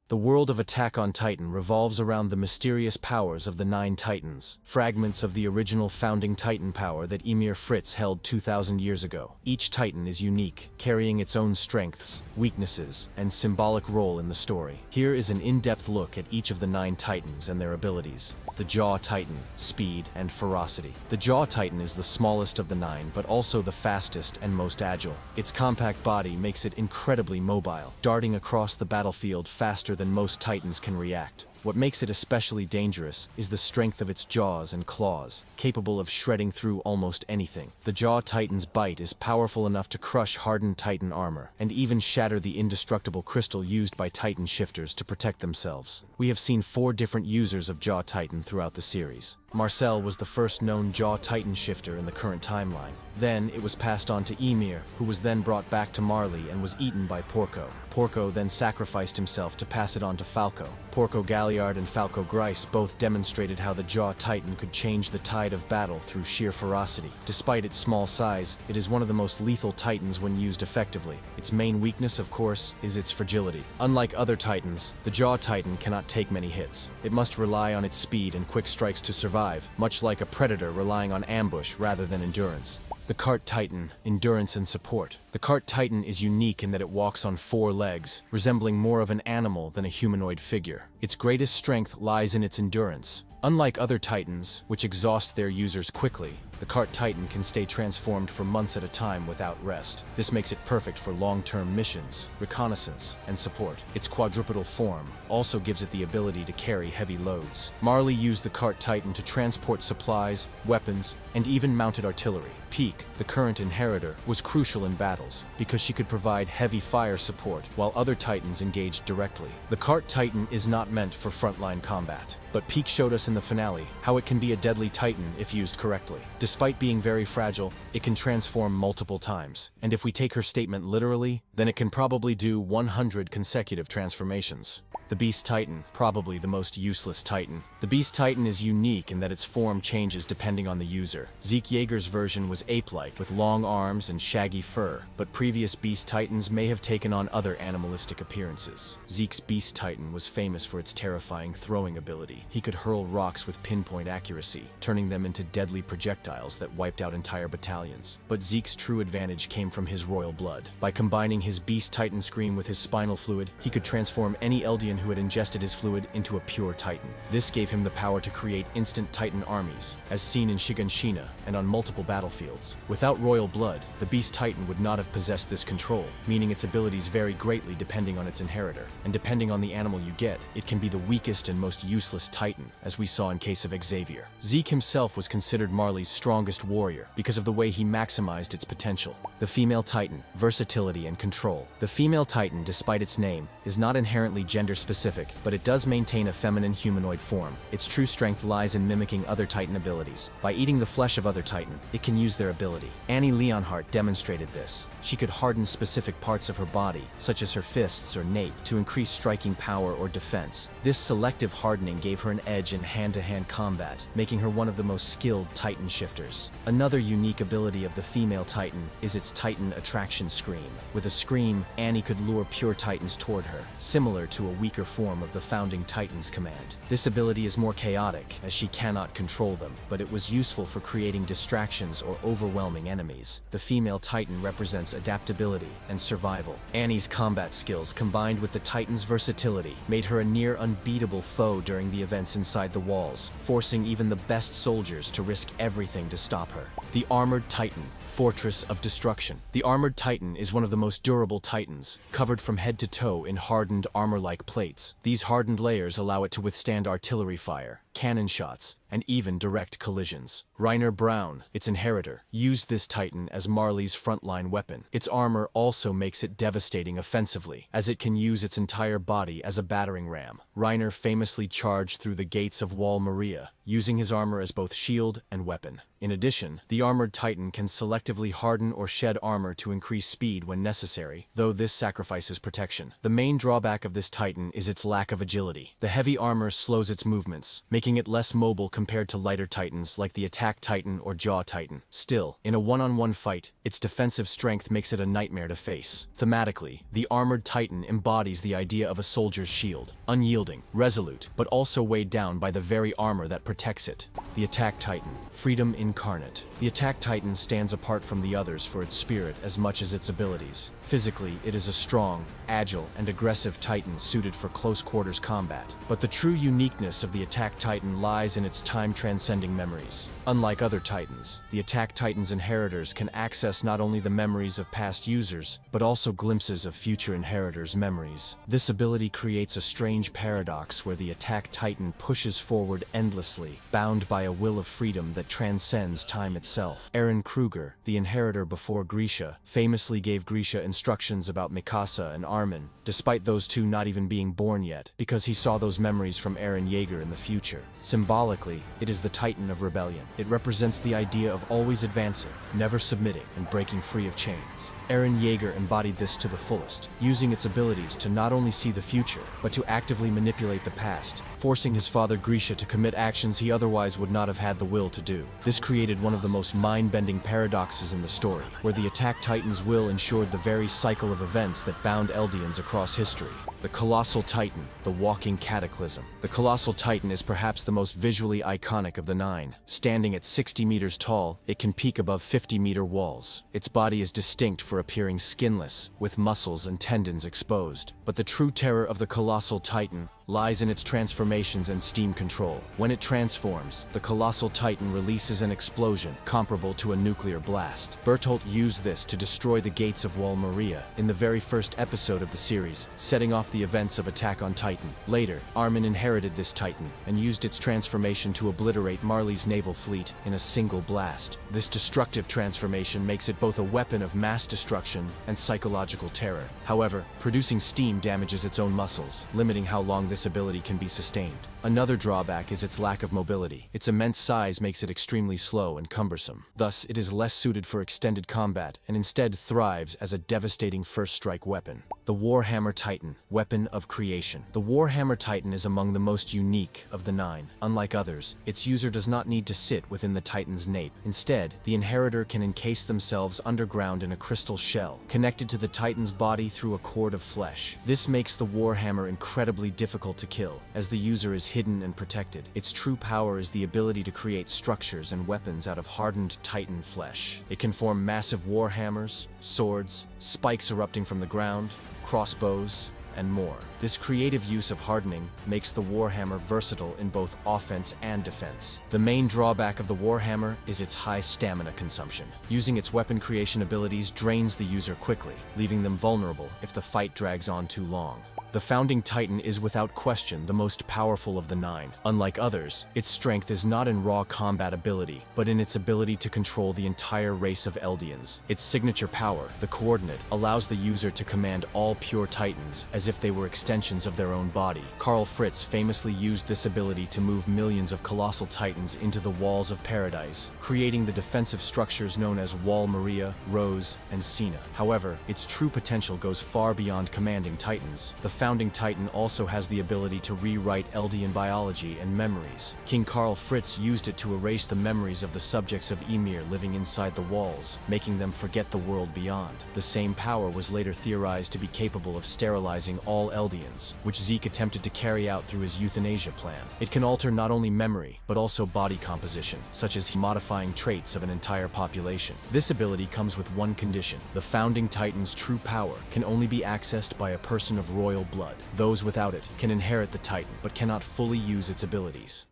The world of Attack on Titan revolves around the mysterious powers of the Nine Titans, fragments of the original founding Titan power that Ymir Fritz held 2,000 years ago. Each Titan is unique, carrying its own strengths, weaknesses, and symbolic role in the story. Here is an in-depth look at each of the Nine Titans and their abilities. The Jaw Titan, speed and ferocity. The Jaw Titan is the smallest of the nine, but also the fastest and most agile. Its compact body makes it incredibly mobile, darting across the battlefield faster than most Titans can react. What makes it especially dangerous is the strength of its jaws and claws, capable of shredding through almost anything. The Jaw Titan's bite is powerful enough to crush hardened Titan armor, and even shatter the indestructible crystal used by Titan shifters to protect themselves. We have seen 4 different users of Jaw Titan throughout the series. Marcel was the first known Jaw Titan shifter in the current timeline. Then it was passed on to Ymir, who was then brought back to Marley and was eaten by Porco. Porco then sacrificed himself to pass it on to Falco. Porco Galliard and Falco Grice both demonstrated how the Jaw Titan could change the tide of battle through sheer ferocity. Despite its small size, it is one of the most lethal Titans when used effectively. Its main weakness, of course, is its fragility. Unlike other Titans, the Jaw Titan cannot take many hits. It must rely on its speed and quick strikes to survive, much like a predator relying on ambush rather than endurance. The Cart Titan, endurance and support. The Cart Titan is unique in that it walks on 4 legs, resembling more of an animal than a humanoid figure. Its greatest strength lies in its endurance. Unlike other Titans, which exhaust their users quickly, the Cart Titan can stay transformed for months at a time without rest. This makes it perfect for long-term missions, reconnaissance, and support. Its quadrupedal form also gives it the ability to carry heavy loads. Marley used the Cart Titan to transport supplies, weapons, and even mounted artillery. Peak, the current inheritor, was crucial in battles because she could provide heavy fire support while other Titans engaged directly. The Cart Titan is not meant for frontline combat, but Peak showed us in the finale how it can be a deadly Titan if used correctly. Despite being very fragile, it can transform multiple times, and if we take her statement literally, then it can probably do 100 consecutive transformations. The Beast Titan, probably the most useless Titan. The Beast Titan is unique in that its form changes depending on the user. Zeke Yeager's version was ape-like, with long arms and shaggy fur, but previous Beast Titans may have taken on other animalistic appearances. Zeke's Beast Titan was famous for its terrifying throwing ability. He could hurl rocks with pinpoint accuracy, turning them into deadly projectiles that wiped out entire battalions. But Zeke's true advantage came from his royal blood. By combining his Beast Titan scream with his spinal fluid, he could transform any Eldian who had ingested his fluid into a pure Titan. This gave him the power to create instant Titan armies, as seen in Shiganshina and on multiple battlefields. Without royal blood, the Beast Titan would not have possessed this control, meaning its abilities vary greatly depending on its inheritor. And depending on the animal you get, it can be the weakest and most useless Titan, as we saw in case of Xavier. Zeke himself was considered Marley's strongest warrior because of the way he maximized its potential. The Female Titan, versatility and control. The Female Titan, despite its name, is not inherently gender-specific, but it does maintain a feminine humanoid form. Its true strength lies in mimicking other Titan abilities. By eating the flesh of other Titan, it can use their ability. Annie Leonhardt demonstrated this. She could harden specific parts of her body, such as her fists or nape, to increase striking power or defense. This selective hardening gave her an edge in hand-to-hand combat, making her one of the most skilled Titan shifters. Another unique ability of the Female Titan is its Titan attraction scream. With a scream, Annie could lure pure Titans toward her, similar to a weaker form of the founding Titan's command. This ability is more chaotic, as she cannot control them, but it was useful for creating distractions or overwhelming enemies. The Female Titan represents adaptability and survival. Annie's combat skills, combined with the Titan's versatility, made her a near unbeatable foe during the events inside the walls, forcing even the best soldiers to risk everything to stop her. The Armored Titan, Fortress of Destruction. The Armored Titan is one of the most durable Titans, covered from head to toe in hardened armor-like plates. These hardened layers allow it to withstand artillery fire, cannon shots, and even direct collisions. Reiner Braun, its inheritor, used this Titan as Marley's frontline weapon. Its armor also makes it devastating offensively, as it can use its entire body as a battering ram. Reiner famously charged through the gates of Wall Maria, using his armor as both shield and weapon. In addition, the Armored Titan can selectively harden or shed armor to increase speed when necessary, though this sacrifices protection. The main drawback of this Titan is its lack of agility. The heavy armor slows its movements, making making it less mobile compared to lighter titans like the Attack Titan or Jaw Titan. Still, in a one-on-one fight, its defensive strength makes it a nightmare to face. Thematically, the armored titan embodies the idea of a soldier's shield, unyielding, resolute, but also weighed down by the very armor that protects it. The Attack Titan, freedom incarnate. The Attack Titan stands apart from the others for its spirit as much as its abilities. Physically, it is a strong, agile, and aggressive titan suited for close-quarters combat. But the true uniqueness of the Attack Titan lies in its time-transcending memories. Unlike other titans, the Attack Titan's inheritors can access not only the memories of past users, but also glimpses of future inheritors' memories. This ability creates a strange paradox where the Attack Titan pushes forward endlessly, bound by a will of freedom that transcends time itself. Eren Kruger, the inheritor before Grisha, famously gave Grisha instructions about Mikasa and Armin, despite those two not even being born yet, because he saw those memories from Eren Yeager in the future. Symbolically, it is the Titan of Rebellion. It represents the idea of always advancing, never submitting, and breaking free of chains. Eren Yeager embodied this to the fullest, using its abilities to not only see the future, but to actively manipulate the past, forcing his father Grisha to commit actions he otherwise would not have had the will to do. This created one of the most mind-bending paradoxes in the story, where the Attack Titan's will ensured the very cycle of events that bound Eldians across history. The Colossal Titan, the walking cataclysm. The Colossal Titan is perhaps the most visually iconic of the nine. Standing at 60 meters tall, it can peak above 50-meter walls. Its body is distinct for appearing skinless, with muscles and tendons exposed. But the true terror of the Colossal Titan lies in its transformations and steam control. When it transforms, the Colossal Titan releases an explosion comparable to a nuclear blast. Bertolt used this to destroy the gates of Wall Maria in the very first episode of the series, setting off the events of Attack on Titan. Later, Armin inherited this Titan and used its transformation to obliterate Marley's naval fleet in a single blast. This destructive transformation makes it both a weapon of mass destruction and psychological terror. However, producing steam damages its own muscles, limiting how long this ability can be sustained. Another drawback is its lack of mobility. Its immense size makes it extremely slow and cumbersome. Thus, it is less suited for extended combat and instead thrives as a devastating first-strike weapon. The Warhammer Titan, weapon of creation. The Warhammer Titan is among the most unique of the nine. Unlike others, its user does not need to sit within the Titan's nape. Instead, the inheritor can encase themselves underground in a crystal shell, connected to the Titan's body through a cord of flesh. This makes the Warhammer incredibly difficult to kill, as the user is hidden and protected. Its true power is the ability to create structures and weapons out of hardened Titan flesh. It can form massive warhammers, swords, spikes erupting from the ground, crossbows, and more. This creative use of hardening makes the Warhammer versatile in both offense and defense. The main drawback of the Warhammer is its high stamina consumption. Using its weapon creation abilities drains the user quickly, leaving them vulnerable if the fight drags on too long. The Founding Titan is without question the most powerful of the nine. Unlike others, its strength is not in raw combat ability, but in its ability to control the entire race of Eldians. Its signature power, the Coordinate, allows the user to command all pure Titans as if they were extensions of their own body. Karl Fritz famously used this ability to move millions of colossal Titans into the walls of Paradise, creating the defensive structures known as Wall Maria, Rose, and Sina. However, its true potential goes far beyond commanding Titans. The Founding Titan also has the ability to rewrite Eldian biology and memories. King Karl Fritz used it to erase the memories of the subjects of Ymir living inside the walls, making them forget the world beyond. The same power was later theorized to be capable of sterilizing all Eldians, which Zeke attempted to carry out through his euthanasia plan. It can alter not only memory, but also body composition, such as modifying traits of an entire population. This ability comes with one condition: the Founding Titan's true power can only be accessed by a person of royal blood. Those without it can inherit the Titan, but cannot fully use its abilities.